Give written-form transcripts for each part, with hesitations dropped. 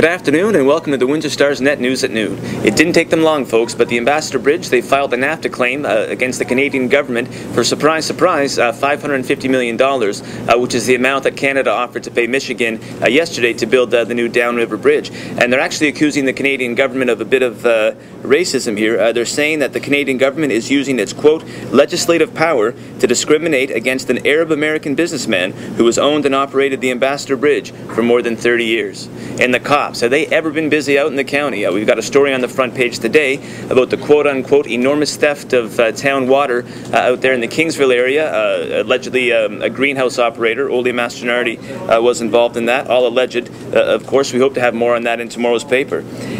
Good afternoon and welcome to the Windsor Star's Net News at Noon. It didn't take them long, folks, but the Ambassador Bridge, they filed a NAFTA claim against the Canadian government for, surprise, surprise, $550 million, which is the amount that Canada offered to pay Michigan yesterday to build the new downriver bridge. And they're actually accusing the Canadian government of a bit of racism here. They're saying that the Canadian government is using its, quote, legislative power to discriminate against an Arab-American businessman who has owned and operated the Ambassador Bridge for more than 30 years. And the cops, have they ever been busy out in the county? We've got a story on the front page today about the quote-unquote enormous theft of town water out there in the Kingsville area. Allegedly, a greenhouse operator, Ole Mastronardi, was involved in that. All alleged. Of course, we hope to have more on that in tomorrow's paper.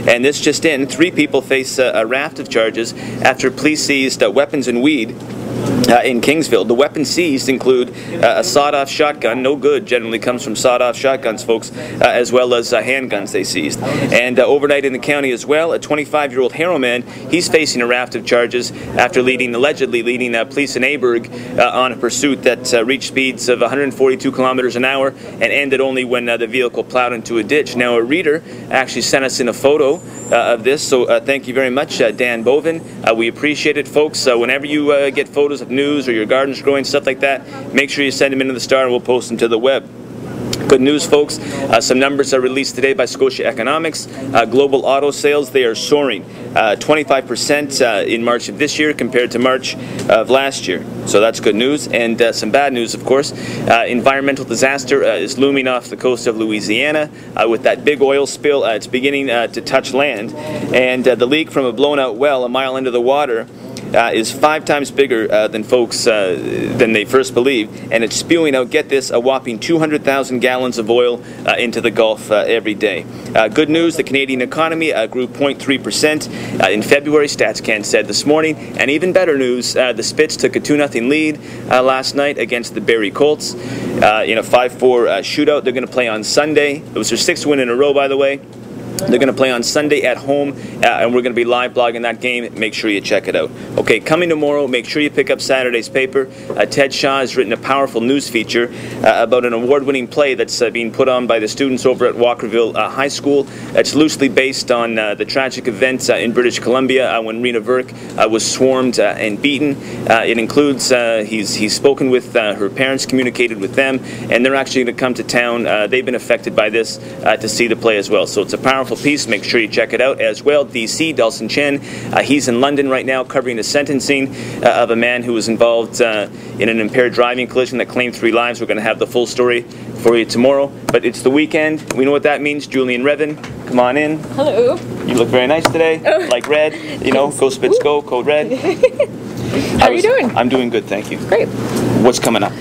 And this just in, 3 people face a raft of charges after police seized weapons and weed in Kingsville. The weapons seized include a sawed-off shotgun, no good, generally comes from sawed-off shotguns, folks, as well as handguns they seized. And overnight in the county as well, a 25-year-old heroin, he's facing a raft of charges after allegedly leading police in Aberg on a pursuit that reached speeds of 142 kilometers an hour and ended only when the vehicle plowed into a ditch. Now, a reader actually sent us in a photo of this, so thank you very much, Dan Bovin. We appreciate it, folks. Whenever you get photos of news or your garden's growing, stuff like that, make sure you send them into the Star and we'll post them to the web. Good news, folks. Some numbers are released today by Scotia Economics. Global auto sales, they are soaring 25% in March of this year compared to March of last year. So that's good news. And some bad news, of course. Environmental disaster is looming off the coast of Louisiana with that big oil spill. It's beginning to touch land. And the leak from a blown out well a mile into the water is 5 times bigger than they first believed, and it's spewing out, get this, a whopping 200,000 gallons of oil into the Gulf every day. Good news, the Canadian economy grew 0.3% in February, StatsCan said this morning, and even better news, the Spits took a 2-0 lead last night against the Barrie Colts in a 5-4 shootout. They're going to play on Sunday. It was their 6th win in a row, by the way. They're going to play on Sunday at home, and we're going to be live blogging that game. Make sure you check it out. Okay, coming tomorrow, make sure you pick up Saturday's paper. Ted Shaw has written a powerful news feature about an award-winning play that's being put on by the students over at Walkerville High School. It's loosely based on the tragic events in British Columbia when Rena Verk was swarmed and beaten. It includes, he's spoken with her parents, communicated with them, and they're actually going to come to town. They've been affected by this to see the play as well. So it's a powerful piece. Make sure you check it out as well. DC, Dalton Chen, he's in London right now covering the sentencing of a man who was involved in an impaired driving collision that claimed 3 lives. We're going to have the full story for you tomorrow. But it's the weekend. We know what that means. Julian, Revin, come on in. Hello. You look very nice today. Oh. Like red. You know, go Spits go, code red. How are you doing? I'm doing good, thank you. Great. What's coming up?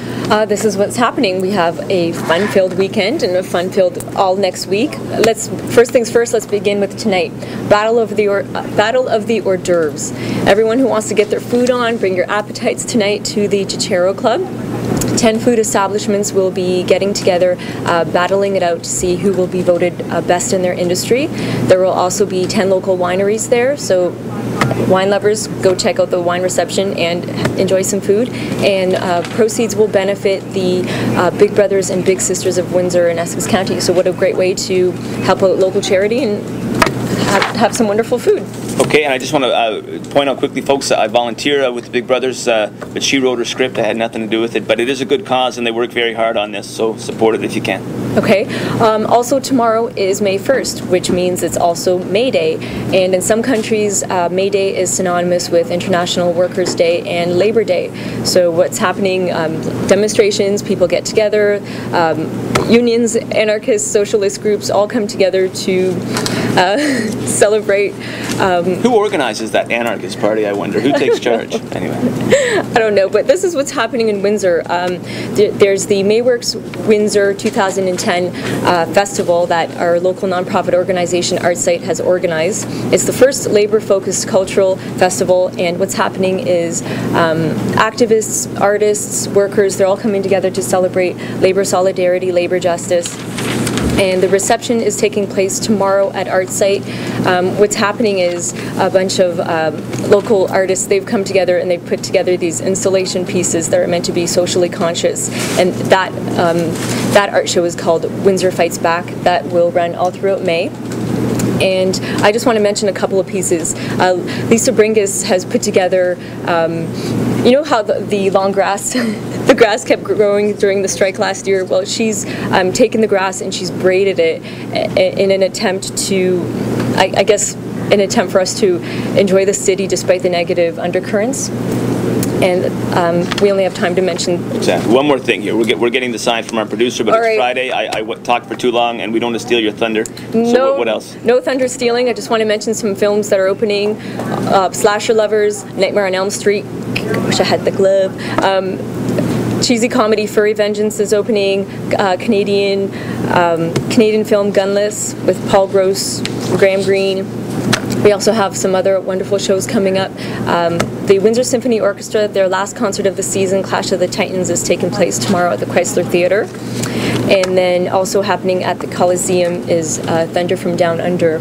This is what's happening. We have a fun-filled weekend and a fun-filled all next week. First things first, let's begin with tonight. Battle of the hors d'oeuvres. Everyone who wants to get their food on, bring your appetites tonight to the Chichero Club. 10 food establishments will be getting together, battling it out to see who will be voted best in their industry. There will also be 10 local wineries there, so wine lovers, go check out the wine reception and enjoy some food. And proceeds will benefit the Big Brothers and Big Sisters of Windsor and Essex County. So what a great way to help out local charity and have some wonderful food. Okay, and I just want to point out quickly, folks, I volunteer with the Big Brothers, but she wrote her script. I had nothing to do with it, but it is a good cause, and they work very hard on this, so support it if you can. Okay. Also, tomorrow is May 1st, which means it's also May Day, and in some countries, May Day is synonymous with International Workers' Day and Labor Day. So what's happening, demonstrations, people get together, unions, anarchists, socialist groups all come together to celebrate. Who organizes that anarchist party, I wonder? Who takes charge? Anyway. I don't know, but this is what's happening in Windsor. There's the Mayworks Windsor 2010 festival that our local nonprofit organization ArtSite has organized. It's the first labor-focused cultural festival, and what's happening is activists, artists, workers, they're all coming together to celebrate labor solidarity, labor justice. And the reception is taking place tomorrow at ArtSite. What's happening is a bunch of local artists, they've come together and they've put together these installation pieces that are meant to be socially conscious. And that That art show is called Windsor Fights Back. That will run all throughout May. And I just want to mention a couple of pieces. Lisa Bringus has put together, you know how the long grass, the grass kept growing during the strike last year? Well, she's taken the grass and she's braided it in an attempt to, I guess, an attempt for us to enjoy the city despite the negative undercurrents. And we only have time to mention... Exactly. One more thing here. We're getting the sign from our producer, but it's Friday. I talked for too long, and we don't want to steal your thunder. So what else? No thunder stealing. I just want to mention some films that are opening. Slasher Lovers, Nightmare on Elm Street. I wish I had the glove. Cheesy comedy Furry Vengeance is opening. Canadian film Gunless with Paul Gross, Graham Greene. We also have some other wonderful shows coming up. The Windsor Symphony Orchestra, their last concert of the season, Clash of the Titans, is taking place tomorrow at the Chrysler Theatre. And then also happening at the Coliseum is Thunder from Down Under.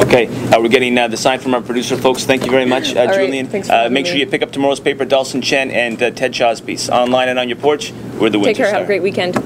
Okay, we're getting the sign from our producer, folks. Thank you very much, Julian. Right, make sure you pick up tomorrow's paper, Dawson Chen and Ted Shaw's piece. Online and on your porch, we're the Windsor Take care, Star. have a great weekend.